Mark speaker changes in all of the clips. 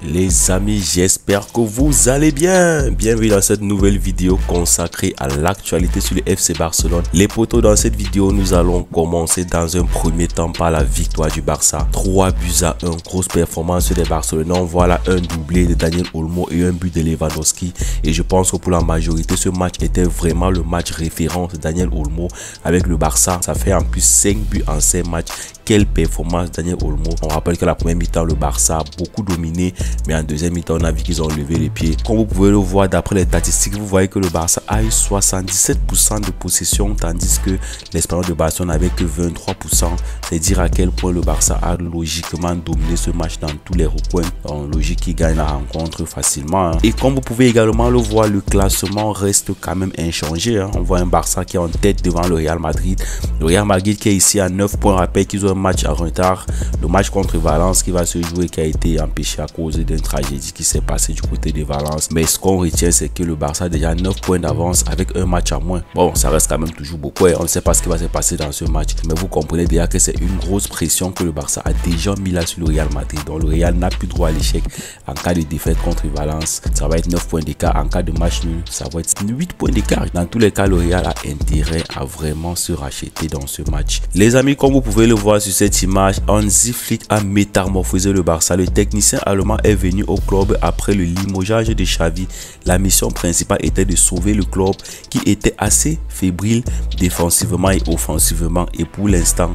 Speaker 1: Les amis, j'espère que vous allez bien. Bienvenue dans cette nouvelle vidéo consacrée à l'actualité sur le FC Barcelone. Les potos, dans cette vidéo, nous allons commencer dans un premier temps par la victoire du Barça. 3-1, grosse performance des Barcelonais. Voilà un doublé de Daniel Olmo et un but de Lewandowski. Et je pense que pour la majorité, ce match était vraiment le match référence de Daniel Olmo avec le Barça. Ça fait en plus 5 buts en 5 matchs. Quelle performance Daniel Olmo. On rappelle que la première mi-temps, le Barça a beaucoup dominé, mais en deuxième mi-temps, on a vu qu'ils ont levé les pieds. Comme vous pouvez le voir d'après les statistiques, vous voyez que le Barça a eu 77% de possession, tandis que l'Espagnol de Barcelone n'avait que 23%. C'est dire à quel point le Barça a logiquement dominé ce match dans tous les recoins. Donc, logique qu'il gagne la rencontre facilement. Et comme vous pouvez également le voir, le classement reste quand même inchangé. On voit un Barça qui est en tête devant le Real Madrid. Le Real Madrid qui est ici à 9 points. Rappelle qu'ils ont un match en retard, le match contre Valence qui va se jouer, qui a été empêché à cause d'une tragédie qui s'est passée du côté de Valence. Mais ce qu'on retient, c'est que le Barça a déjà 9 points d'avance avec un match à moins. Bon, ça reste quand même toujours beaucoup et on ne sait pas ce qui va se passer dans ce match, mais vous comprenez déjà que c'est une grosse pression que le Barça a déjà mis là sur le Real Madrid. Donc le Real n'a plus droit à l'échec en cas de défaite contre Valence. Ça va être 9 points d'écart. En cas de match nul, ça va être 8 points d'écart. Dans tous les cas, le Real a intérêt à vraiment se racheter dans ce match. Les amis, comme vous pouvez le voir sur cette image, Hansi Flick a métamorphosé le Barça. Le technicien allemand est venu au club après le limogeage de Xavi. La mission principale était de sauver le club qui était assez fébrile défensivement et offensivement. Et pour l'instant,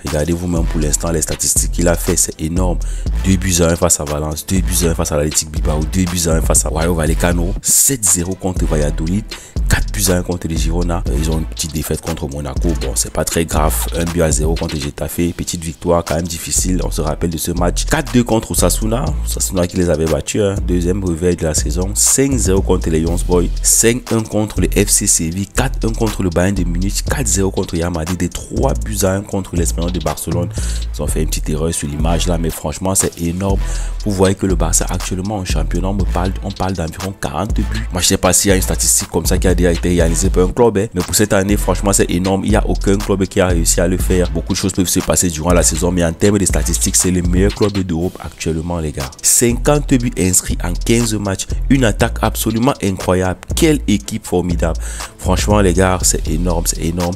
Speaker 1: regardez vous-même pour l'instant les statistiques qu'il a fait, c'est énorme. 2-1 face à Valence, 2-1 face à l'Athletic Bilbao, 2-1 face à Rayo Vallecano, 7-0 contre Valladolid, 4-1 contre les Girona. Ils ont une petite défaite contre Monaco. Bon, c'est pas très grave. 1-0 contre Getafe. Petite victoire quand même difficile. On se rappelle de ce match. 4-2 contre Osasuna. Osasuna qui les avait battus. Deuxième réveil de la saison. 5-0 contre les Young Boys. 5-1 contre le FC Séville. 4-1 contre le Bayern de Munich. 4-0 contre Real Madrid. Et 3-1 contre l'Espagnol de Barcelone. Ils ont fait une petite erreur sur l'image là. Mais franchement, c'est énorme. Vous voyez que le Barça actuellement en championnat, on parle d'environ 40 buts. Moi, je sais pas s'il y a une statistique comme ça qui a déjà été réalisé par un club, mais pour cette année, franchement, c'est énorme. Il n'y a aucun club qui a réussi à le faire. Beaucoup de choses peuvent se passer durant la saison, mais en termes de statistiques, c'est le meilleur club d'Europe actuellement, les gars. 50 buts inscrits en 15 matchs. Une attaque absolument incroyable. Quelle équipe formidable. Franchement, les gars, c'est énorme, c'est énorme.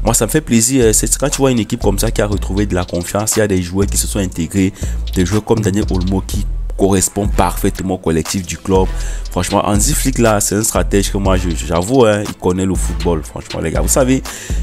Speaker 1: Moi, ça me fait plaisir. C'est quand tu vois une équipe comme ça qui a retrouvé de la confiance, il y a des joueurs qui se sont intégrés, des joueurs comme Daniel Olmo qui correspond parfaitement au collectif du club. Franchement, Hansi Flick là, c'est un stratège que moi j'avoue, il connaît le football. Franchement, les gars, vous savez,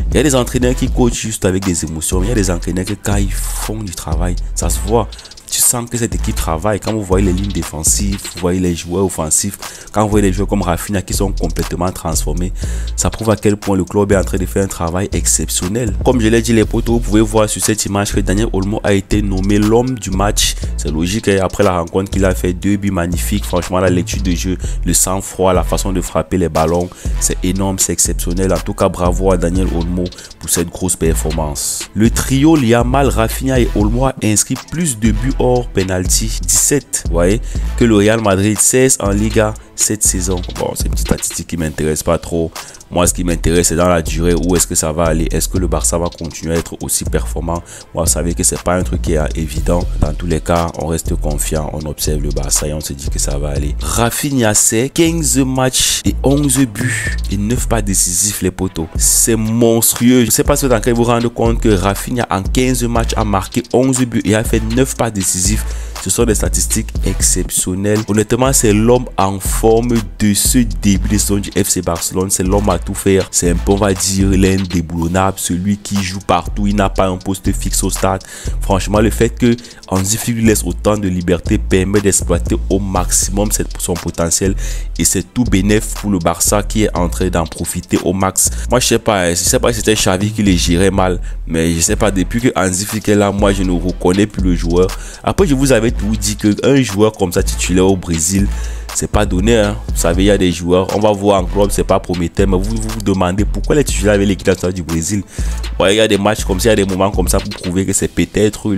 Speaker 1: il y a des entraîneurs qui coachent juste avec des émotions, mais il y a des entraîneurs que quand ils font du travail, ça se voit. Tu sens que cette équipe travaille. Quand vous voyez les lignes défensives, vous voyez les joueurs offensifs, quand vous voyez les joueurs comme Rafinha qui sont complètement transformés, ça prouve à quel point le club est en train de faire un travail exceptionnel. Comme je l'ai dit les potos, vous pouvez voir sur cette image que Daniel Olmo a été nommé l'homme du match. C'est logique, après la rencontre qu'il a fait, 2 buts magnifiques. Franchement, la lecture de jeu, le sang-froid, la façon de frapper les ballons, c'est énorme, c'est exceptionnel. En tout cas, bravo à Daniel Olmo pour cette grosse performance. Le trio Yamal, Rafinha et Olmo a inscrit plus de buts hors penalty, 17, vous voyez, que le Real Madrid, 16 en Liga cette saison. Bon, c'est une petite statistique qui m'intéresse pas trop. Moi, ce qui m'intéresse, c'est dans la durée, où est-ce que ça va aller. Est-ce que le Barça va continuer à être aussi performant? Moi, vous savez que c'est pas un truc qui est évident. Dans tous les cas, on reste confiant, on observe le Barça et on se dit que ça va aller. Rafinha, c'est 15 matchs et 11 buts et 9 pas décisifs, les potos. C'est monstrueux. Je sais pas si vous vous rendez compte que Rafinha, en 15 matchs, a marqué 11 buts et a fait 9 pas décisifs. Ce sont des statistiques exceptionnelles. Honnêtement, c'est l'homme en forme de ce début de saison du FC Barcelone. C'est l'homme à tout faire. C'est un peu, on va dire, l'indéboulonnable, celui qui joue partout. Il n'a pas un poste fixe au stade. Franchement, le fait que Hansi Flick lui laisse autant de liberté permet d'exploiter au maximum son potentiel. Et c'est tout bénéf pour le Barça qui est en train d'en profiter au max. Moi, je sais pas si c'était Xavi qui les gérait mal. Mais je sais pas, depuis que Hansi Flick est là, moi, je ne reconnais plus le joueur. Après, je vous avais tout dit qu'un joueur comme ça titulaire au Brésil, c'est pas donné. Vous savez, il y a des joueurs, on va voir en club, c'est pas prometteur, mais vous vous demandez pourquoi les titulaires avec l'équipe nationale du Brésil. Ouais, il y a des matchs comme ça, il y a des moments comme ça pour prouver que c'est peut-être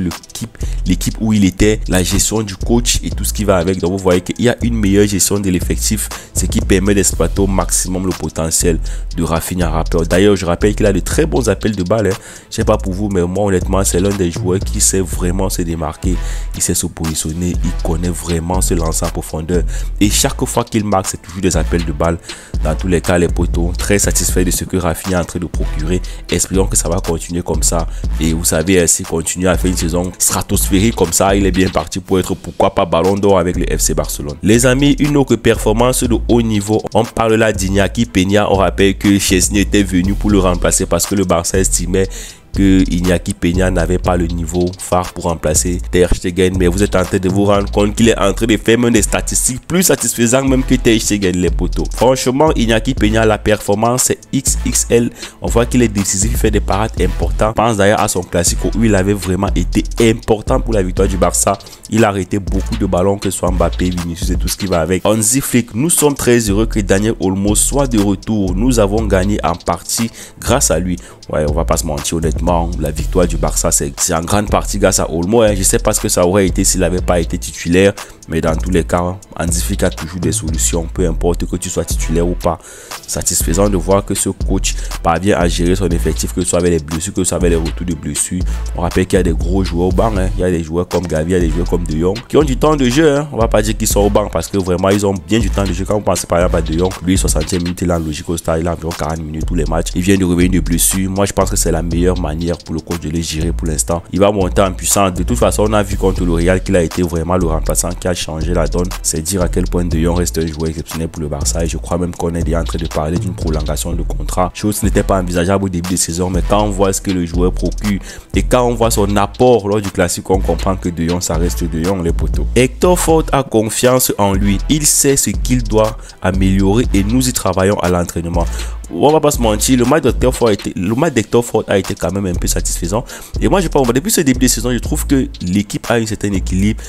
Speaker 1: l'équipe où il était, la gestion du coach et tout ce qui va avec. Donc vous voyez qu'il y a une meilleure gestion de l'effectif, ce qui permet d'exploiter au maximum le potentiel de Raphinha Rappeur. D'ailleurs, je rappelle qu'il a de très bons appels de balles. Je sais pas pour vous, mais moi honnêtement, c'est l'un des joueurs qui sait vraiment se démarquer, il sait se positionner, il connaît vraiment se lancer en profondeur. Et chaque fois qu'il marque, c'est toujours des appels de balles. Dans tous les cas, les potos, très satisfaits de ce que Raphinha est en train de procurer. Espérons que ça va continuer comme ça. Et vous savez, s'il continue à faire une saison stratosphérique comme ça, il est bien parti pour être, pourquoi pas, ballon d'or avec le FC Barcelone. Les amis, une autre performance de haut niveau. On parle là d'Iñaki Peña. On rappelle que Chesney était venu pour le remplacer parce que le Barça estimait que Iñaki Peña n'avait pas le niveau phare pour remplacer Ter Stegen, mais vous êtes en train de vous rendre compte qu'il est en train de faire même des statistiques plus satifaisant même que Ter Stegen, les potos. Franchement, Iñaki Peña, la performance est XXL. On voit qu'il est décisif, il fait des parades importantes. Je pense d'ailleurs à son classico où il avait vraiment été important pour la victoire du Barça. Il a arrêté beaucoup de ballons, que ce soit Mbappé, Vinicius et tout ce qui va avec. Hansi Flick, nous sommes très heureux que Daniel Olmo soit de retour. Nous avons gagné en partie grâce à lui. Ouais, on va pas se mentir, honnêtement, la victoire du Barça, c'est en grande partie grâce à Olmo. Je sais pas ce que ça aurait été s'il n'avait pas été titulaire, mais dans tous les cas, Hansi Flick a toujours des solutions, peu importe que tu sois titulaire ou pas. Satisfaisant de voir que ce coach parvient à gérer son effectif, que ce soit avec les blessures, que ce soit avec les retours de blessures. On rappelle qu'il y a des gros joueurs au banc, il y a des joueurs comme Gavi, il y a des joueurs comme De Jong qui ont du temps de jeu. On va pas dire qu'ils sont au banc parce que vraiment ils ont bien du temps de jeu. Quand vous pensez par exemple à De Jong, lui 60e minute, il est en logique au stade, il a environ 40 minutes tous les matchs. Il vient de revenir de blessure. Moi je pense que c'est la meilleure manière pour le coach de les gérer pour l'instant. Il va monter en puissance. De toute façon, on a vu contre le Real qu'il a été vraiment le remplaçant qui a changé la donne. C'est dire à quel point De Jong reste un joueur exceptionnel pour le Barça. Et je crois même qu'on est déjà en train de parler d'une prolongation de contrat. Chose qui n'était pas envisageable au début de saison. Mais quand on voit ce que le joueur procure et quand on voit son apport lors du classique, on comprend que De Jong, ça reste De Jong, les poteaux. Hector Ford a confiance en lui. Il sait ce qu'il doit améliorer et nous y travaillons à l'entraînement. On va pas se mentir, le match d'Hector Ford a été quand même un peu satisfaisant. Et moi, je pense, depuis ce début de saison, je trouve que l'équipe a un certain équilibre.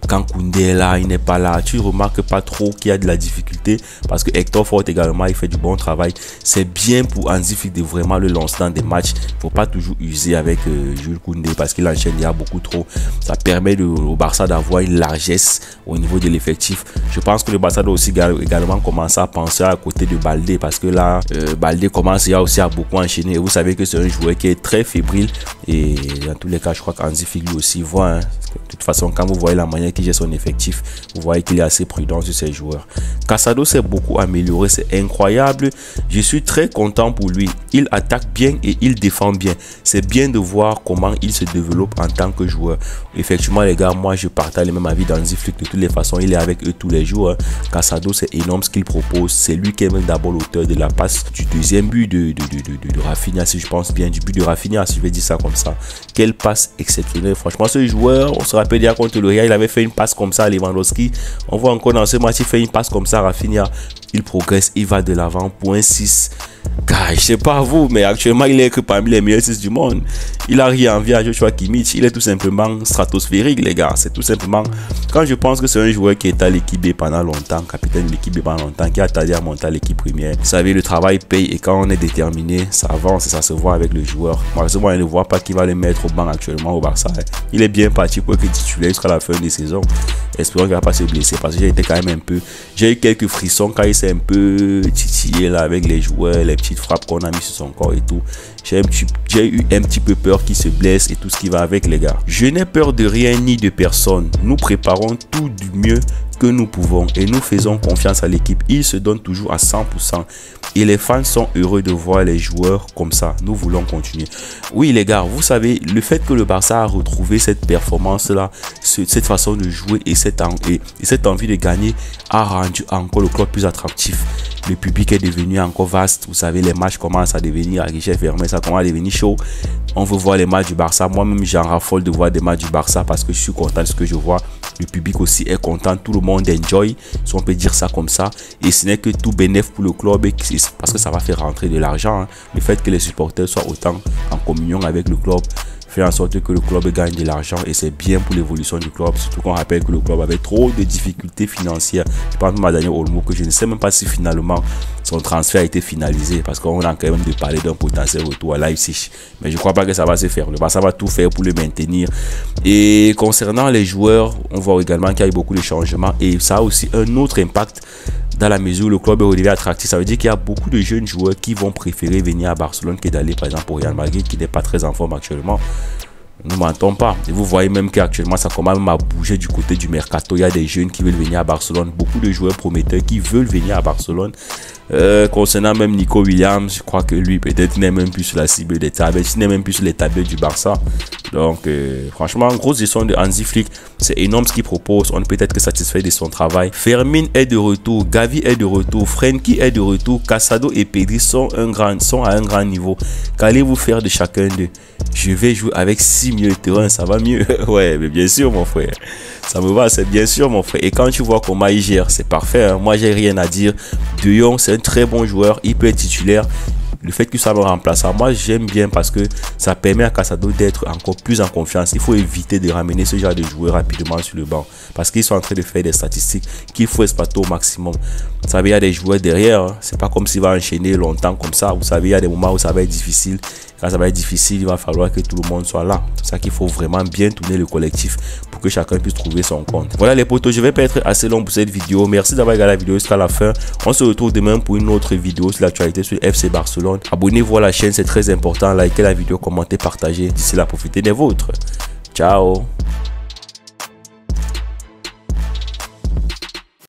Speaker 1: Quand Koundé est là, il n'est pas là, tu remarques pas trop qu'il y a de la difficulté parce que Hector Ford également, il fait du bon travail. C'est bien pour Hansi Flick de vraiment le lancer dans des matchs. Il ne faut pas toujours user avec Jules Koundé parce qu'il enchaîne déjà beaucoup trop. Ça permet au Barça d'avoir une largesse au niveau de l'effectif. Je pense que le Barça doit aussi également commencer à penser à côté de Baldé parce que là, Baldé commence aussi à beaucoup enchaîner. Et vous savez que c'est un joueur qui est très fébrile et dans tous les cas, je crois qu'Hansi Flick lui aussi voit. De toute façon, quand vous voyez la manière qu'il gère son effectif, vous voyez qu'il est assez prudent sur ses joueurs. Casado s'est beaucoup amélioré, c'est incroyable. Je suis très content pour lui. Il attaque bien et il défend bien. C'est bien de voir comment il se développe en tant que joueur. Effectivement, les gars, moi je partage le même avis d'Hansi Flick. De toutes les façons, il est avec eux tous les jours. Casado, c'est énorme ce qu'il propose. C'est lui qui est même d'abord l'auteur de la passe du deuxième but de Raphinha, si je pense bien, du but de Raphinha, si je vais dire ça comme ça. Quelle passe exceptionnelle. Franchement, ce joueur, on se rappelle déjà contre le Real, il avait fait une passe comme ça à Lewandowski. On voit encore dans ce match, il fait une passe comme ça à Raphinha. Il progresse, il va de l'avant. Point 6. Car je sais pas vous, mais actuellement il est que parmi les meilleurs 6 du monde. Il a rien envie à Joshua Kimmich. Il est tout simplement stratosphérique, les gars. C'est tout simplement, quand je pense que c'est un joueur qui est à l'équipe B pendant longtemps, capitaine de l'équipe B pendant longtemps, qui a tardé à monter à l'équipe première. Vous savez, le travail paye et quand on est déterminé, ça avance et ça se voit avec le joueur. Malheureusement, il ne voit pas qu'il va le mettre au banc actuellement au Barça. Il est bien parti pour être titulaire jusqu'à la fin des saisons. Espérons qu'il ne va pas se blesser parce que j'ai été quand même un peu, j'ai eu quelques frissons quand il s'est un peu titillé là avec les joueurs, les petites frappes qu'on a mis sur son corps et tout. J'ai eu un petit peu peur qu'il se blesse et tout ce qui va avec, les gars. Je n'ai peur de rien ni de personne. Nous préparons tout du mieux que nous pouvons et nous faisons confiance à l'équipe. Il se donne toujours à 100% et les fans sont heureux de voir les joueurs comme ça. Nous voulons continuer. Oui, les gars, vous savez, le fait que le Barça a retrouvé cette performance là, cette façon de jouer et cette envie de gagner a rendu encore le club plus attractif. Le public est devenu encore vaste. Vous savez, les matchs commencent à devenir à guichet fermé, ça commence à devenir chaud. On veut voir les matchs du Barça. Moi-même, j'en raffole de voir des matchs du Barça parce que je suis content de ce que je vois. Le public aussi est content. Tout le monde enjoy, si on peut dire ça comme ça. Et ce n'est que tout bénéfice pour le club parce que ça va faire rentrer de l'argent. Le fait que les supporters soient autant en communion avec le club fait en sorte que le club gagne de l'argent et c'est bien pour l'évolution du club. Surtout qu'on rappelle que le club avait trop de difficultés financières. Je pense à Daniel Olmo, que je ne sais même pas si finalement son transfert a été finalisé, parce qu'on a quand même de parler d'un potentiel retour à Leipzig. Mais je crois pas que ça va se faire. Le Barça va tout faire pour le maintenir. Et concernant les joueurs, on voit également qu'il y a eu beaucoup de changements et ça a aussi un autre impact dans la mesure où le club est redevenu attractif. Ça veut dire qu'il y a beaucoup de jeunes joueurs qui vont préférer venir à Barcelone que d'aller par exemple au Real Madrid, qui n'est pas très en forme actuellement. Nous ne mentons pas. Et vous voyez même qu'actuellement, ça commence même à bouger du côté du mercato. Il y a des jeunes qui veulent venir à Barcelone. Beaucoup de joueurs prometteurs qui veulent venir à Barcelone. Concernant même Nico Williams, je crois que lui, peut-être, n'est même plus sur la cible des tablettes. Il n'est même plus sur les tablettes du Barça. Donc, franchement, grosse gestion de Hansi Flick. C'est énorme ce qu'il propose. On ne peut être que satisfait de son travail. Fermin est de retour. Gavi est de retour. Frenkie est de retour. Casado et Pedri sont à un grand niveau. Qu'allez-vous faire de chacun d'eux? Je vais jouer avec 6 milieux de terrain, ça va mieux. Ouais, mais bien sûr, mon frère. Ça me va, c'est bien sûr, mon frère. Et quand tu vois comment il gère, c'est parfait. Hein. Moi, j'ai rien à dire. De Jong, c'est un très bon joueur. Il peut être titulaire. Le fait que ça me remplace, moi j'aime bien parce que ça permet à Casado d'être encore plus en confiance. Il faut éviter de ramener ce genre de joueurs rapidement sur le banc parce qu'ils sont en train de faire des statistiques qu'il faut exploiter au maximum. Vous savez, il y a des joueurs derrière, hein. C'est pas comme s'il va enchaîner longtemps comme ça. Vous savez, il y a des moments où ça va être difficile. Quand ça va être difficile, il va falloir que tout le monde soit là. C'est ça qu'il faut vraiment bien tourner le collectif pour que chacun puisse trouver son compte. Voilà les potos, je vais pas être assez long pour cette vidéo. Merci d'avoir regardé la vidéo jusqu'à la fin. On se retrouve demain pour une autre vidéo sur l'actualité sur FC Barcelone. Abonnez-vous à la chaîne, c'est très important. Likez la vidéo, commentez, partagez. D'ici là, profitez des vôtres. Ciao.